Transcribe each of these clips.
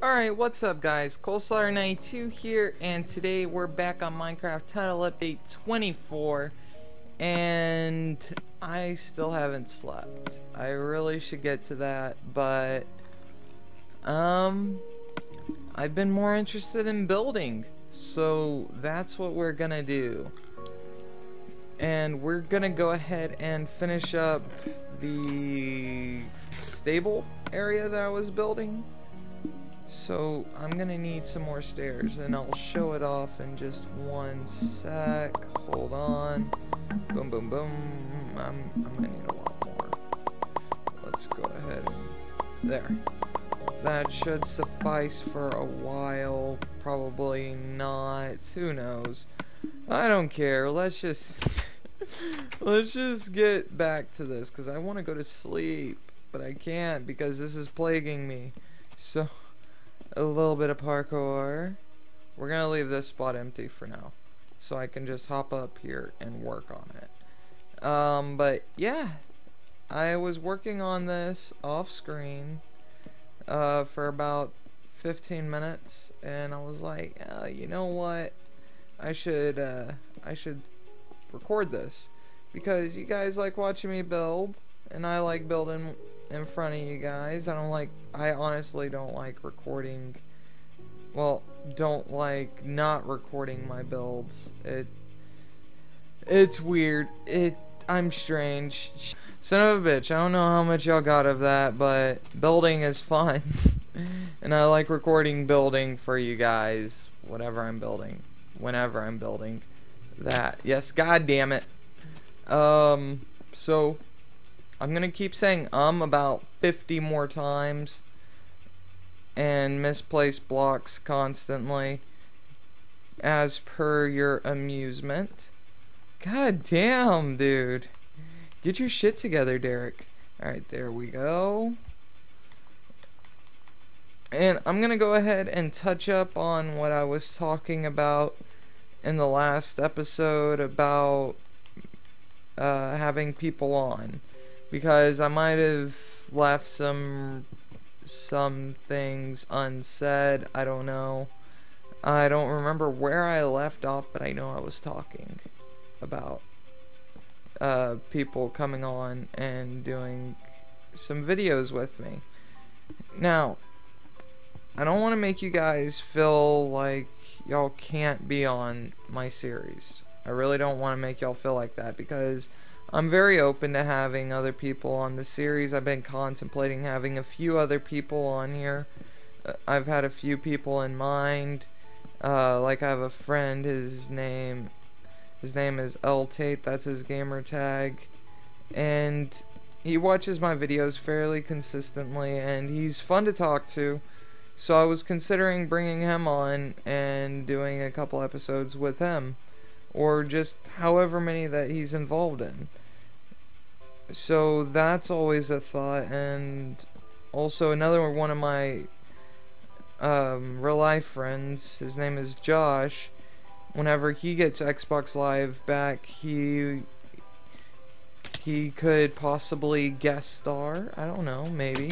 Alright, what's up guys? ColeSlaughter92 here, and today we're back on Minecraft Title Update 24, and I still haven't slept. I really should get to that, but, I've been more interested in building, so that's what we're gonna do. And we're gonna go ahead and finish up the stable area that I was building. So I'm gonna need some more stairs, and I'll show it off in just one sec. Hold on. Boom, boom, boom. I'm gonna need a lot more. Let's go ahead and there. That should suffice for a while. Probably not. Who knows? I don't care. Let's just let's just get back to this because I want to go to sleep, but I can't because this is plaguing me. So. A little bit of parkour. We're gonna leave this spot empty for now, so I can just hop up here and work on it. But yeah, I was working on this off screen for about 15 minutes, and I was like, you know what? I should record this because you guys like watching me build, and I like building in front of you guys. I honestly don't like recording, well, don't like not recording my builds. It's weird. I'm strange. Son of a bitch, I don't know how much y'all got of that, but building is fun. And I like recording building for you guys, whatever I'm building, whenever I'm building that. Yes, god damn it. So I'm gonna keep saying about 50 more times and misplace blocks constantly as per your amusement. God damn, dude. Get your shit together, Derek. Alright, there we go. And I'm gonna go ahead and touch up on what I was talking about in the last episode about having people on, because I might have left some things unsaid. I don't know. I don't remember where I left off, but I know I was talking about people coming on and doing some videos with me. Now, I don't want to make you guys feel like y'all can't be on my series. I really don't want to make y'all feel like that, because I'm very open to having other people on the series. I've been contemplating having a few other people on here. I've had a few people in mind. Like I have a friend, his name is L Tate, that's his gamer tag. And he watches my videos fairly consistently, and he's fun to talk to. So I was considering bringing him on and doing a couple episodes with him, or just however many that he's involved in. So that's always a thought. And also another one of my real life friends, his name is Josh. Whenever he gets Xbox Live back, he could possibly guest star. I don't know, maybe.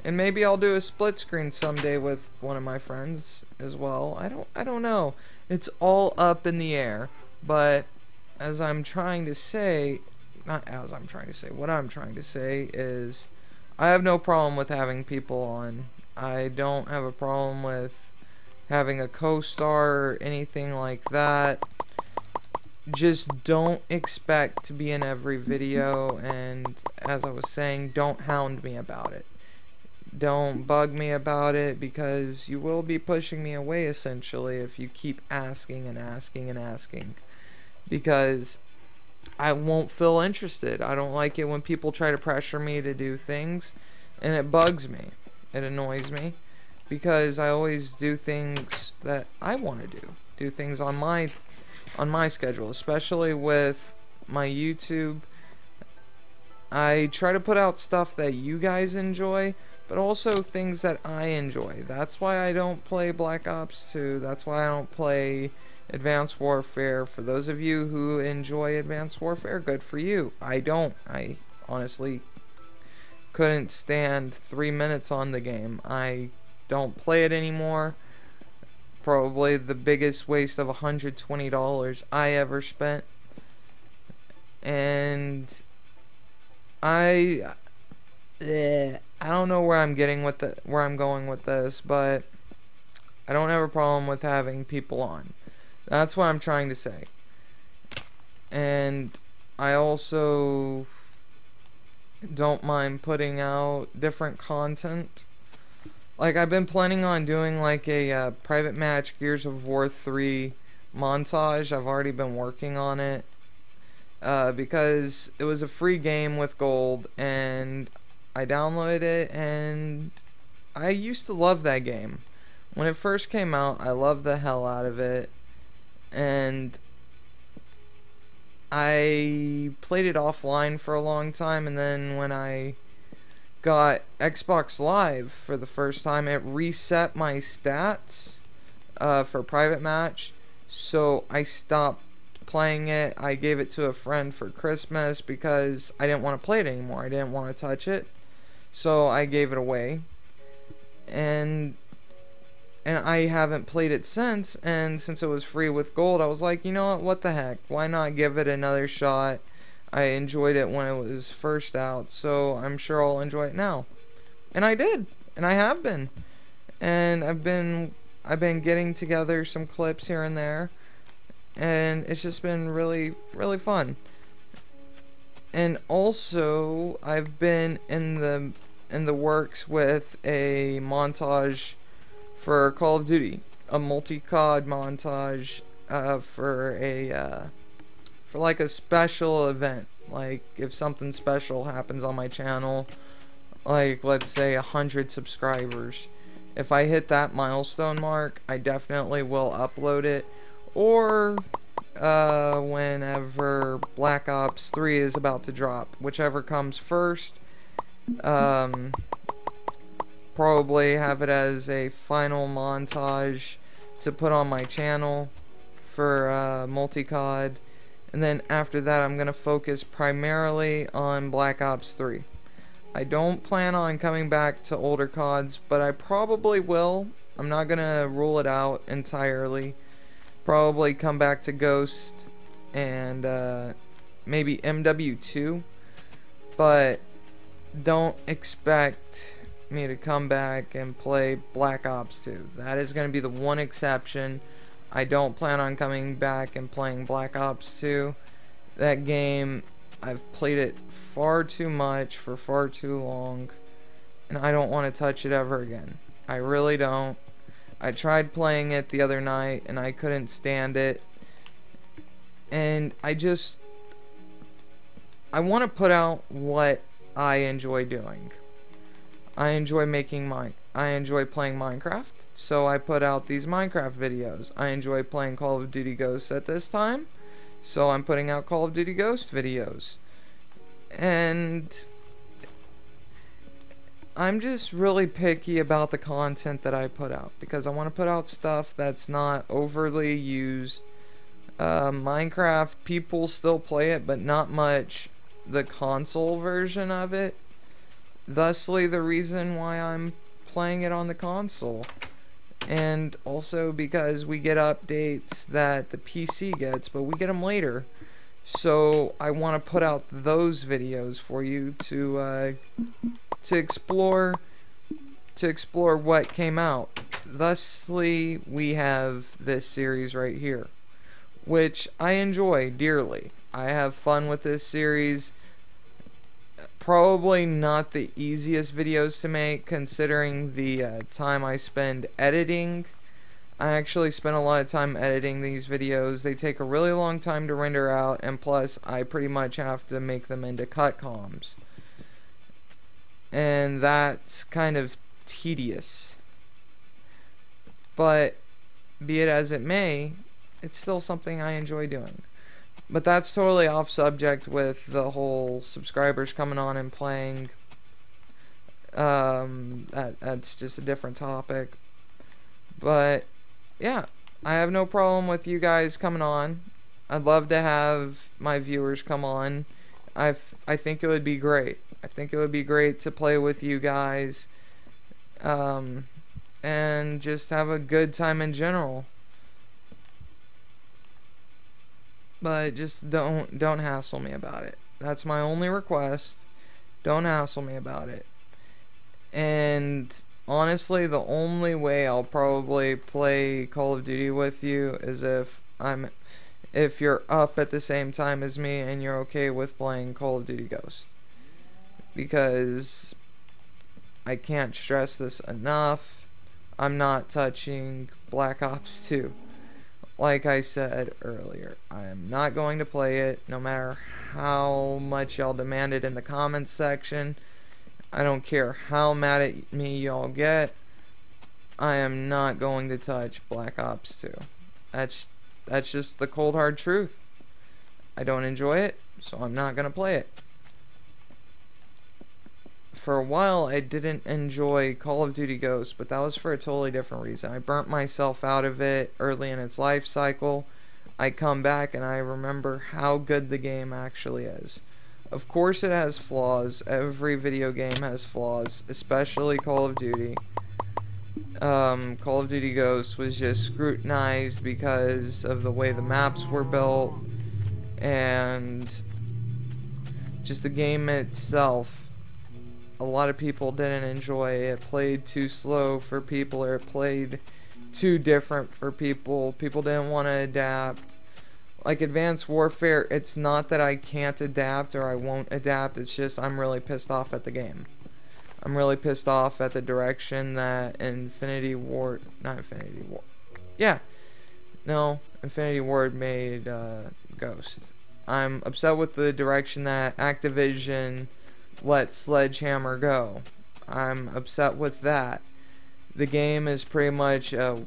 And maybe I'll do a split screen someday with one of my friends as well. I don't know. It's all up in the air. But as I'm trying to say, not as I'm trying to say, what I'm trying to say is I have no problem with having people on. I don't have a problem with having a co-star or anything like that. Just don't expect to be in every video, and as I was saying, don't hound me about it. Don't bug me about it, because you will be pushing me away essentially if you keep asking and asking and asking, because I won't feel interested. I don't like it when people try to pressure me to do things, and it bugs me. It annoys me, because I always do things that I want to do things on my schedule, especially with my YouTube. I try to put out stuff that you guys enjoy, but also things that I enjoy. That's why I don't play Black Ops 2. That's why I don't play Advanced Warfare. For those of you who enjoy Advanced Warfare, good for you. I don't. I honestly couldn't stand 3 minutes on the game. I don't play it anymore. Probably the biggest waste of $120 I ever spent. And I I don't know where I'm getting with where I'm going with this, but I don't have a problem with having people on. That's what I'm trying to say. And I also don't mind putting out different content. Like, I've been planning on doing like a private match Gears of War 3 montage. I've already been working on it. Because it was a free game with gold, and I downloaded it, and I used to love that game. When it first came out, I loved the hell out of it, and I played it offline for a long time, and then when I got Xbox Live for the first time, it reset my stats for private match, so I stopped playing it. I gave it to a friend for Christmas because I didn't want to play it anymore. I didn't want to touch it, so I gave it away, and I haven't played it since. And since it was free with gold, I was like, you know what the heck, why not give it another shot? I enjoyed it when it was first out, so I'm sure I'll enjoy it now. And I did, and I have been, and I've been getting together some clips here and there, and it's just been really, really fun. And also, I've been in the works with a montage for Call of Duty, a multi-COD montage for like a special event. Like, if something special happens on my channel, like let's say 100 subscribers, if I hit that milestone mark, I definitely will upload it. Or whenever Black Ops 3 is about to drop, whichever comes first. Probably have it as a final montage to put on my channel for multi-COD. And then after that, I'm going to focus primarily on Black Ops 3. I don't plan on coming back to older CODs, but I probably will. I'm not going to rule it out entirely. Probably come back to Ghost and maybe MW2. But don't expect me to come back and play Black Ops 2. That is going to be the one exception. I don't plan on coming back and playing Black Ops 2. That game, I've played it far too much for far too long, and I don't want to touch it ever again. I really don't. I tried playing it the other night, and I couldn't stand it. And I want to put out what I enjoy doing. I enjoy playing Minecraft, so I put out these Minecraft videos. I enjoy playing Call of Duty Ghosts at this time, so I'm putting out Call of Duty Ghost videos. And I'm just really picky about the content that I put out, because I want to put out stuff that's not overly used. Minecraft, people still play it, but not much the console version of it. Thusly, the reason why I'm playing it on the console. And also because we get updates that the PC gets, but we get them later. So I want to put out those videos for you to explore what came out. Thusly, we have this series right here, which I enjoy dearly. I have fun with this series. Probably not the easiest videos to make, considering the time I spend editing. I actually spend a lot of time editing these videos. They take a really long time to render out, and plus I pretty much have to make them into cutcoms. And that's kind of tedious. But be it as it may, it's still something I enjoy doing. But that's totally off subject with the whole subscribers coming on and playing. That's just a different topic. But yeah, I have no problem with you guys coming on. I'd love to have my viewers come on. I think it would be great. I think it would be great to play with you guys. and just have a good time in general. But just don't hassle me about it. That's my only request. Don't hassle me about it. And honestly, the only way I'll probably play Call of Duty with you is if you're up at the same time as me and you're okay with playing Call of Duty Ghost. Because I can't stress this enough, I'm not touching Black Ops 2. Like I said earlier, I am not going to play it, no matter how much y'all demand it in the comments section. I don't care how mad at me y'all get. I am not going to touch Black Ops 2. That's just the cold hard truth. I don't enjoy it, so I'm not going to play it. For a while, I didn't enjoy Call of Duty Ghosts, but that was for a totally different reason. I burnt myself out of it early in its life cycle. I come back and I remember how good the game actually is. Of course it has flaws. Every video game has flaws, especially Call of Duty. Call of Duty Ghosts was just scrutinized because of the way the maps were built and just the game itself. A lot of people didn't enjoy it. It played too slow for people, or it played too different for people. People didn't want to adapt. Like Advanced Warfare, it's not that I can't adapt or I won't adapt, it's just I'm really pissed off at the game. I'm really pissed off at the direction that Infinity Ward made Ghost. I'm upset with the direction that Activision let Sledgehammer go. I'm upset with that. The game is pretty much a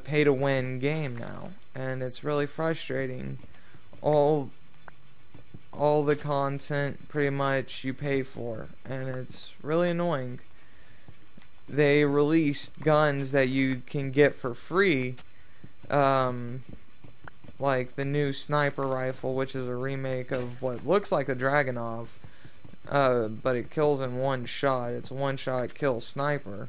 pay-to-win game now, and it's really frustrating. All the content pretty much you pay for, and it's really annoying. They released guns that you can get for free, like the new sniper rifle, which is a remake of what looks like a Dragunov, but it kills in one shot. It's a one-shot kill sniper.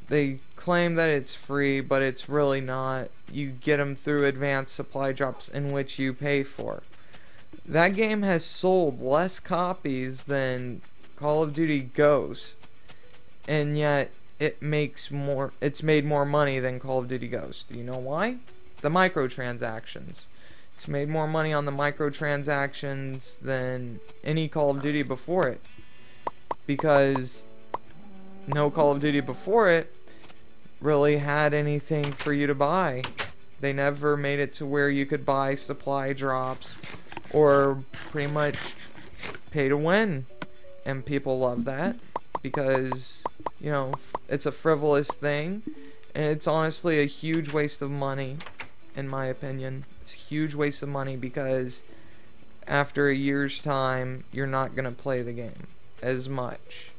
They claim that it's free, but it's really not. You get them through advanced supply drops in which you pay for. That game has sold less copies than Call of Duty Ghost, and yet it's made more money than Call of Duty Ghost. Do you know why? The microtransactions. It's made more money on the microtransactions than any Call of Duty before it, because no Call of Duty before it really had anything for you to buy. They never made it to where you could buy supply drops or pretty much pay to win, and people love that because, you know, it's a frivolous thing, and it's honestly a huge waste of money, in my opinion. It's a huge waste of money because after a year's time, you're not going to play the game as much.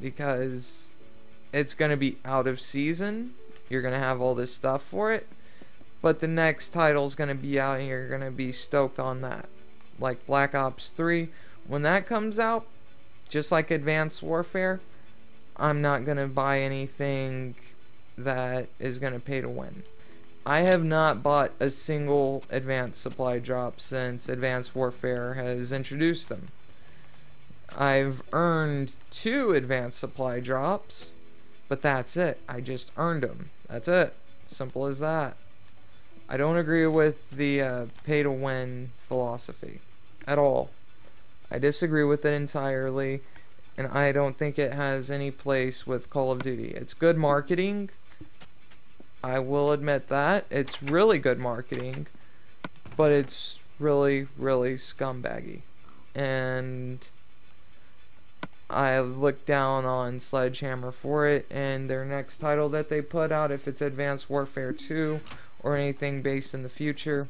Because it's going to be out of season. You're going to have all this stuff for it. But the next title's going to be out and you're going to be stoked on that. Like Black Ops 3. When that comes out, just like Advanced Warfare, I'm not going to buy anything that is going to pay to win. I have not bought a single advanced supply drop since Advanced Warfare has introduced them. I've earned 2 advanced supply drops, but that's it. I just earned them. That's it. Simple as that. I don't agree with the pay-to-win philosophy at all. I disagree with it entirely, and I don't think it has any place with Call of Duty. It's good marketing. I will admit that. It's really good marketing, but it's really, really scumbaggy. And I look down on Sledgehammer for it, and their next title that they put out, if it's Advanced Warfare 2 or anything based in the future,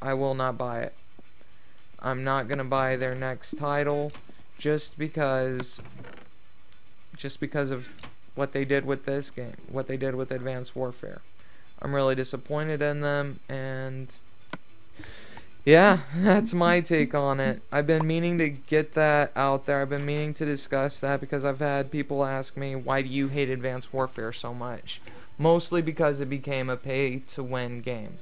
I will not buy it. I'm not going to buy their next title just because of what they did with this game, what they did with Advanced Warfare. I'm really disappointed in them, and Yeah, that's my take on it. I've been meaning to get that out there. I've been meaning to discuss that because I've had people ask me, why do you hate Advanced Warfare so much? Mostly because it became a pay-to-win game.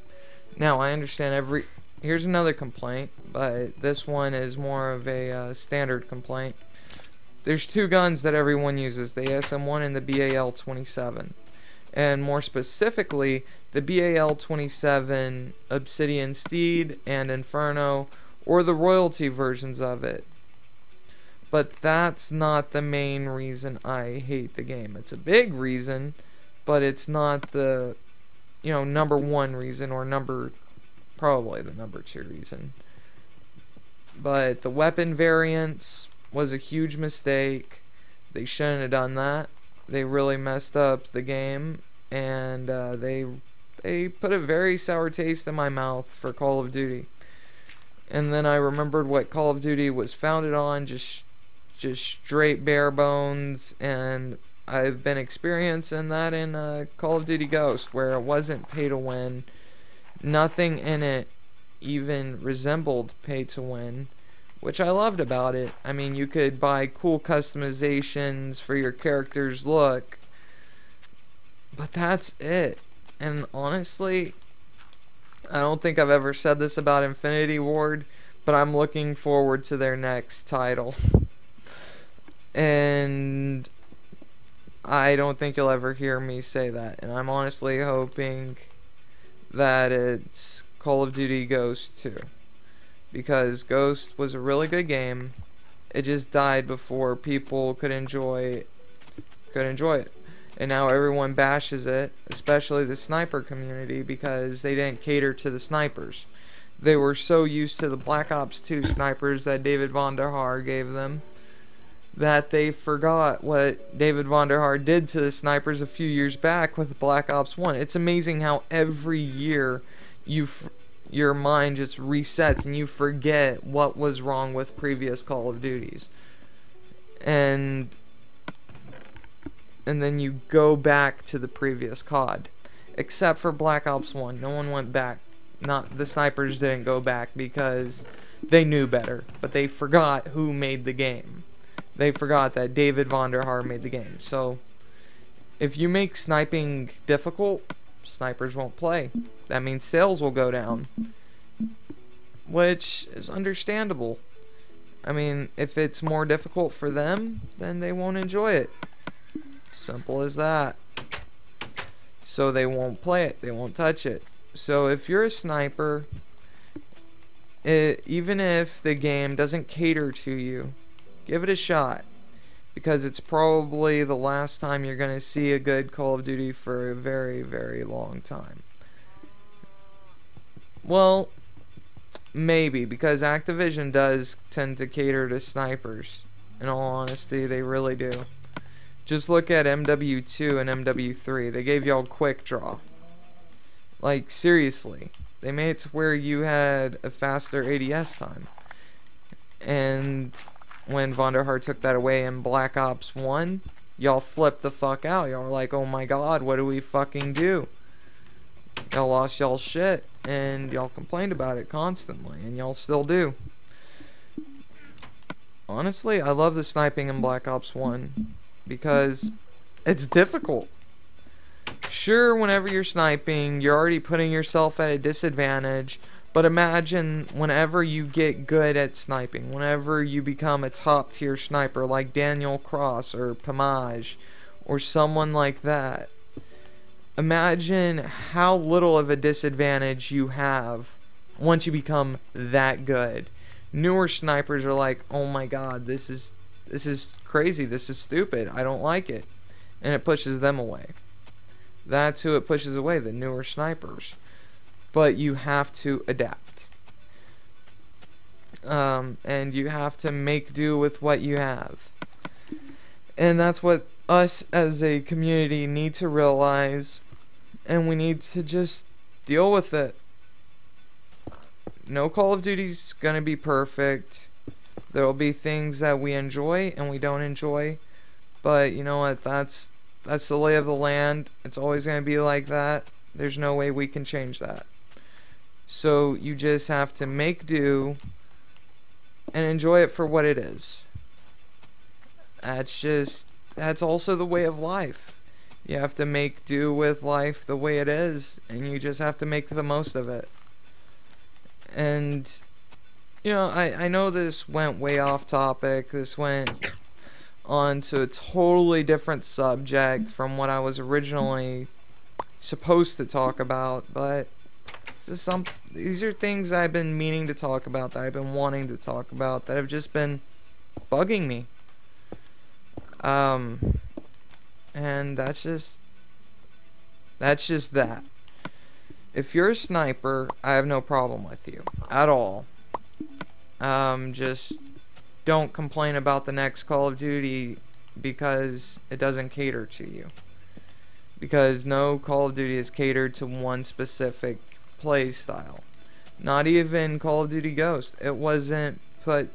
Now, I understand Here's another complaint, but this one is more of a standard complaint. There's two guns that everyone uses, the ASM-1 and the BAL-27. And more specifically, the BAL-27 Obsidian Steed and Inferno, or the royalty versions of it. But that's not the main reason I hate the game. It's a big reason, but it's not the, number one reason, or probably the number two reason. But the weapon variants was a huge mistake. They shouldn't have done that. They really messed up the game, and they put a very sour taste in my mouth for Call of Duty. And then I remembered what Call of Duty was founded on, just straight bare bones, and I've been experiencing that in Call of Duty Ghost, where it wasn't pay to win. Nothing in it even resembled pay to win, which I loved about it. I mean, you could buy cool customizations for your character's look, but that's it. And honestly, I don't think I've ever said this about Infinity Ward, but I'm looking forward to their next title. And I don't think you'll ever hear me say that. And I'm honestly hoping that it's Call of Duty Ghost 2. Because Ghost was a really good game. It just died before people could enjoy it. And now everyone bashes it, especially the sniper community, because they didn't cater to the snipers. They were so used to the Black Ops 2 snipers that David Vonderhaar gave them that they forgot what David Vonderhaar did to the snipers a few years back with Black Ops 1. It's amazing how every year your mind just resets and you forget what was wrong with previous Call of Duties. And then you go back to the previous COD. Except for Black Ops 1. No one went back. The snipers didn't go back because they knew better. But they forgot who made the game. They forgot that David Vonderhaar made the game. So, if you make sniping difficult, snipers won't play. That means sales will go down. Which is understandable. I mean, if it's more difficult for them, then they won't enjoy it. Simple as that. So they won't play it. They won't touch it. So if you're a sniper, even if the game doesn't cater to you, give it a shot. Because it's probably the last time you're going to see a good Call of Duty for a very, very long time. Well, maybe, because Activision does tend to cater to snipers. In all honesty, they really do. Just look at MW2 and MW3. They gave y'all quick draw. Like, seriously. They made it to where you had a faster ADS time. And when Vonderhaar took that away in Black Ops 1, y'all flipped the fuck out. Y'all were like, oh my god, what do we fucking do? Y'all lost y'all shit. And y'all complained about it constantly. And y'all still do. Honestly, I love the sniping in Black Ops 1. Because it's difficult. Sure, whenever you're sniping, you're already putting yourself at a disadvantage. But imagine whenever you get good at sniping, whenever you become a top tier sniper like Daniel Cross or Pamaj or someone like that. Imagine how little of a disadvantage you have once you become that good. Newer snipers are like, oh my god, this is crazy, this is stupid, I don't like it. And it pushes them away. That's who it pushes away, the newer snipers. But you have to adapt. And you have to make do with what you have. And that's what us as a community need to realize. And we need to just deal with it. No Call of Duty's gonna be perfect. There will be things that we enjoy and we don't enjoy. But you know what, that's the lay of the land. It's always going to be like that. There's no way we can change that. So you just have to make do and enjoy it for what it is. That's also the way of life. You have to make do with life the way it is, and you just have to make the most of it. And, I know this went way off topic. This went on to a totally different subject from what I was originally supposed to talk about, but these are things I've been meaning to talk about, that I've been wanting to talk about, that have just been bugging me. And that's just that. If you're a sniper, I have no problem with you at all. Just don't complain about the next Call of Duty because it doesn't cater to you. Because no Call of Duty is catered to one specific play style. Not even Call of Duty Ghost. It wasn't put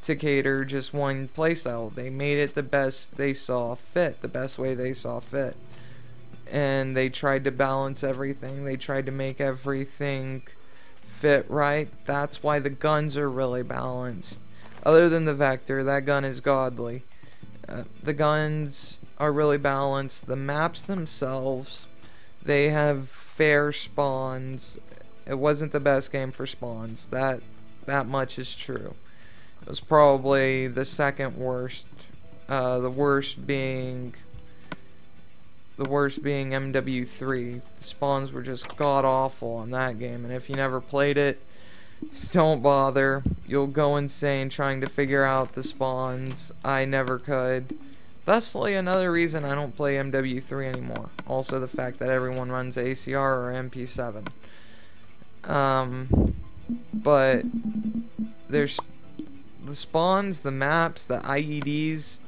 to cater just one playstyle. They made it the best they saw fit, the best way they saw fit. And they tried to balance everything. They tried to make everything fit right. That's why the guns are really balanced. Other than the Vector, that gun is godly. The guns are really balanced. The maps themselves, they have fair spawns. It wasn't the best game for spawns. That much is true. It was probably the second worst. The worst being MW3. The spawns were just god awful on that game, and if you never played it, don't bother. You'll go insane trying to figure out the spawns. I never could. Thusly, another reason I don't play MW3 anymore. Also, the fact that everyone runs ACR or MP7. But there's the spawns, the maps, the IEDs.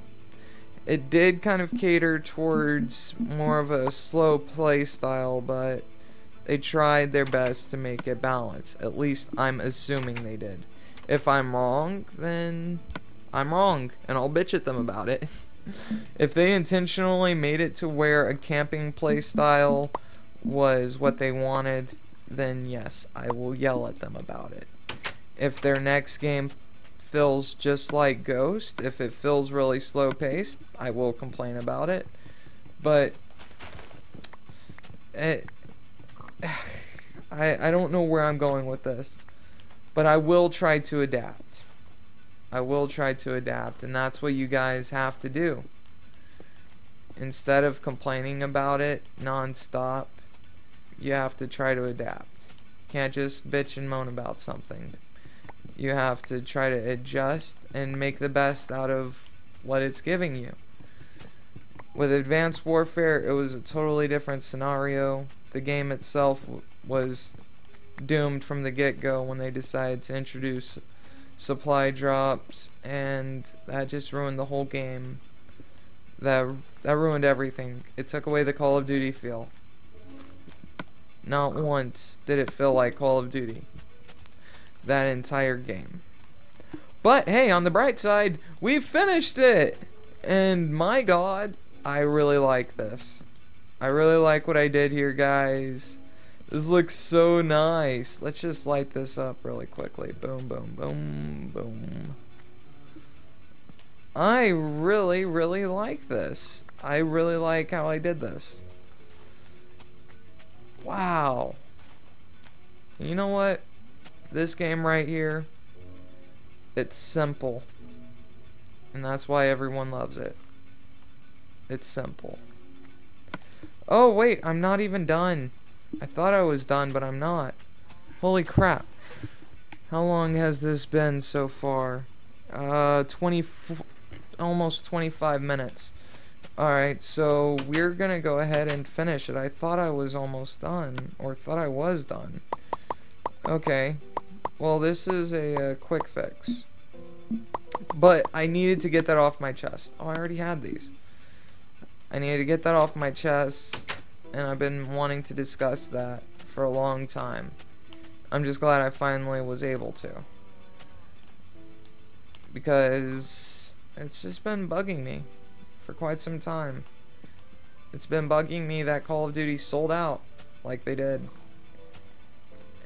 It did kind of cater towards more of a slow play style, but they tried their best to make it balanced. At least I'm assuming they did. If I'm wrong, then I'm wrong, and I'll bitch at them about it. If they intentionally made it to where a camping play style was what they wanted, then yes, I will yell at them about it. If their next game feels just like Ghost, if it feels really slow paced, I will complain about it. But I don't know where I'm going with this, but I will try to adapt. I will try to adapt, and that's what you guys have to do. Instead of complaining about it non-stop, you have to try to adapt. You can't just bitch and moan about something. You have to try to adjust and make the best out of what it's giving you. With Advanced Warfare, it was a totally different scenario. The game itself was doomed from the get-go when they decided to introduce supply drops, and that just ruined the whole game. That ruined everything. It took away the Call of Duty feel. Not once did it feel like Call of Duty. That entire game. But hey, on the bright side, we finished it! And my god, I really like this. I really like what I did here, guys. This looks so nice. Let's just light this up really quickly. Boom, boom, boom, boom. I really, really like this. I really like how I did this. Wow. You know what? This game right here, it's simple. And that's why everyone loves it. It's simple. Oh, wait, I'm not even done. I thought I was done, but I'm not. Holy crap. How long has this been so far? Almost 25 minutes. Alright, so we're gonna go ahead and finish it. I thought I was almost done, or thought I was done. Okay. Well, this is a quick fix. But I needed to get that off my chest. Oh, I already had these. I needed to get that off my chest, and I've been wanting to discuss that for a long time. I'm just glad I finally was able to. Because it's just been bugging me for quite some time. It's been bugging me that Call of Duty sold out like they did.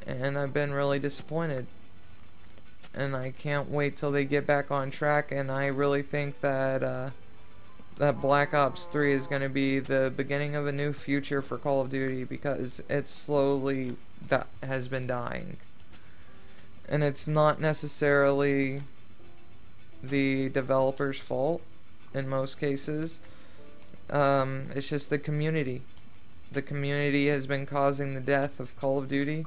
and I've been really disappointed. And I can't wait till they get back on track, and I really think that that Black Ops 3 is going to be the beginning of a new future for Call of Duty, because it slowly has been dying. And it's not necessarily the developer's fault in most cases. It's just the community. The community has been causing the death of Call of Duty,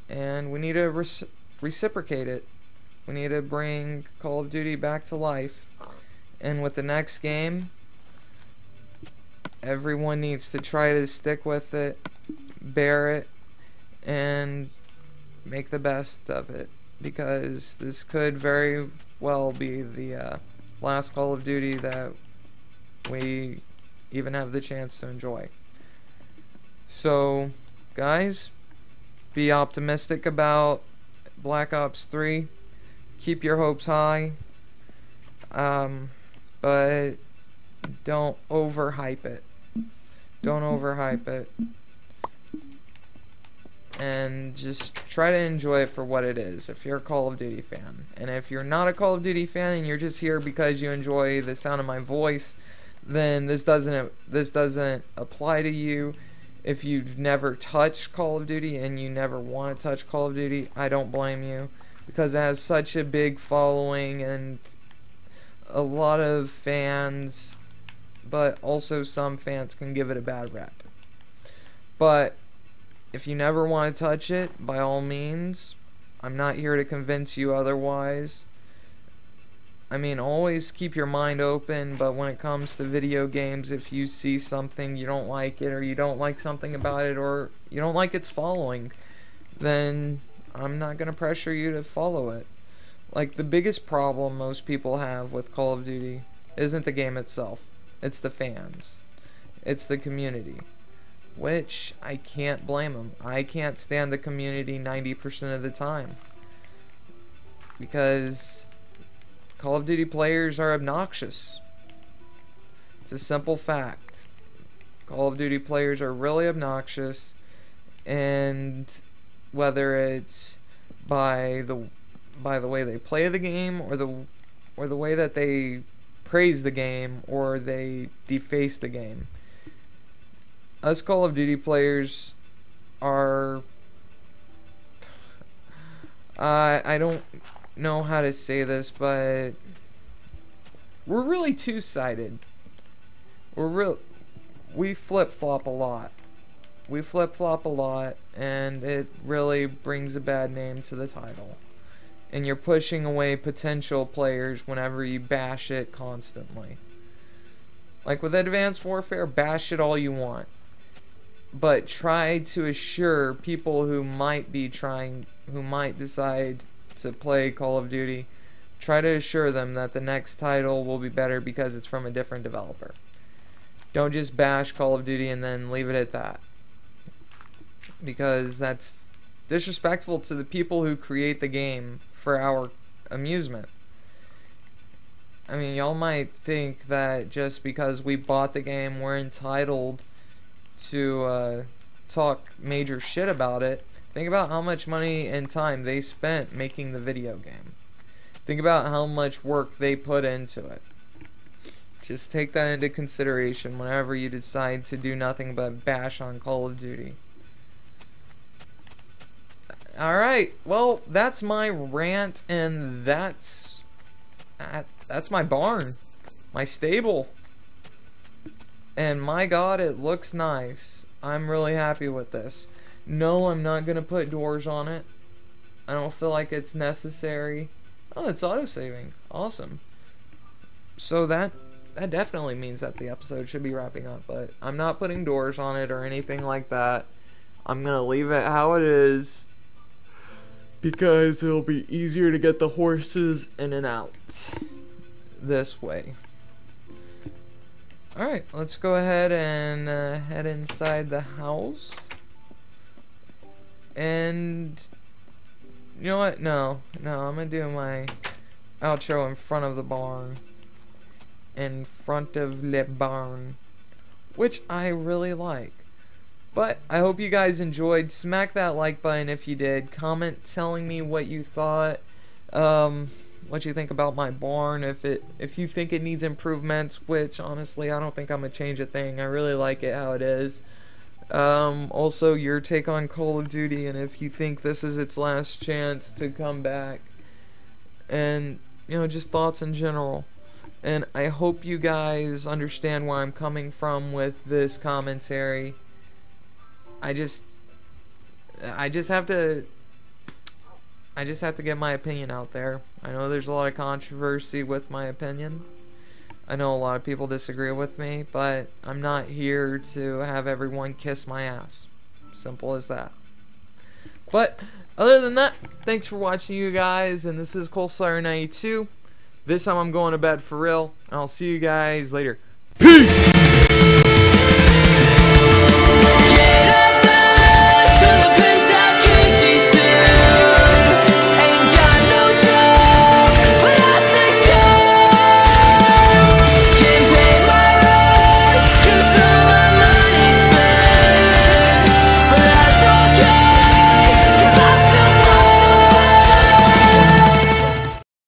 and we need to reciprocate it. We need to bring Call of Duty back to life. And with the next game, everyone needs to try to stick with it, bear it, and make the best of it, because this could very well be the last Call of Duty that we even have the chance to enjoy. So, guys, be optimistic about Black Ops 3. Keep your hopes high. But don't overhype it. Don't overhype it. And just try to enjoy it for what it is, if you're a Call of Duty fan. And if you're not a Call of Duty fan and you're just here because you enjoy the sound of my voice, then this doesn't apply to you. If you've never touched Call of Duty and you never want to touch Call of Duty, I don't blame you, because it has such a big following and a lot of fans, but also some fans can give it a bad rep. But if you never want to touch it, by all means, I'm not here to convince you otherwise. I mean, always keep your mind open, but when it comes to video games, if you see something, you don't like it, or you don't like something about it, or you don't like its following, then I'm not going to pressure you to follow it. Like, the biggest problem most people have with Call of Duty isn't the game itself. It's the fans. It's the community. Which, I can't blame them. I can't stand the community 90% of the time. Because Call of Duty players are obnoxious. It's a simple fact. Call of Duty players are really obnoxious, and whether it's by the way they play the game, or the way that they praise the game, or they deface the game. Us Call of Duty players are, I don't know how to say this, but we're really two-sided. We flip-flop a lot. We flip-flop a lot, and it really brings a bad name to the title. And you're pushing away potential players whenever you bash it constantly. Like with Advanced Warfare, bash it all you want. But try to assure people who might decide to play Call of Duty, try to assure them that the next title will be better because it's from a different developer. Don't just bash Call of Duty and then leave it at that, because that's disrespectful to the people who create the game for our amusement. I mean, y'all might think that just because we bought the game, we're entitled to talk major shit about it. Think about how much money and time they spent making the video game. Think about how much work they put into it. Just take that into consideration whenever you decide to do nothing but bash on Call of Duty. Alright, well, that's my rant, and that's my barn. My stable. And my god, it looks nice. I'm really happy with this. No, I'm not going to put doors on it. I don't feel like it's necessary. Oh, it's autosaving. Awesome. So that definitely means that the episode should be wrapping up, but I'm not putting doors on it or anything like that. I'm going to leave it how it is, because it'll be easier to get the horses in and out this way. Alright, let's go ahead and head inside the house. And you know what? No, I'm gonna do my outro in front of the barn. In front of the barn, which I really like. But I hope you guys enjoyed. Smack that like button if you did. Comment telling me what you thought. What you think about my barn. If you think it needs improvements, which honestly I don't think I'm gonna change a thing. I really like it how it is. Also your take on Call of Duty, and if you think this is its last chance to come back, and just thoughts in general. And I hope you guys understand where I'm coming from with this commentary. I just have to get my opinion out there. I know there's a lot of controversy with my opinion. I know a lot of people disagree with me, but I'm not here to have everyone kiss my ass. Simple as that. But other than that, thanks for watching, you guys, and this is ColeSlayer92. This time I'm going to bed for real, and I'll see you guys later. Peace!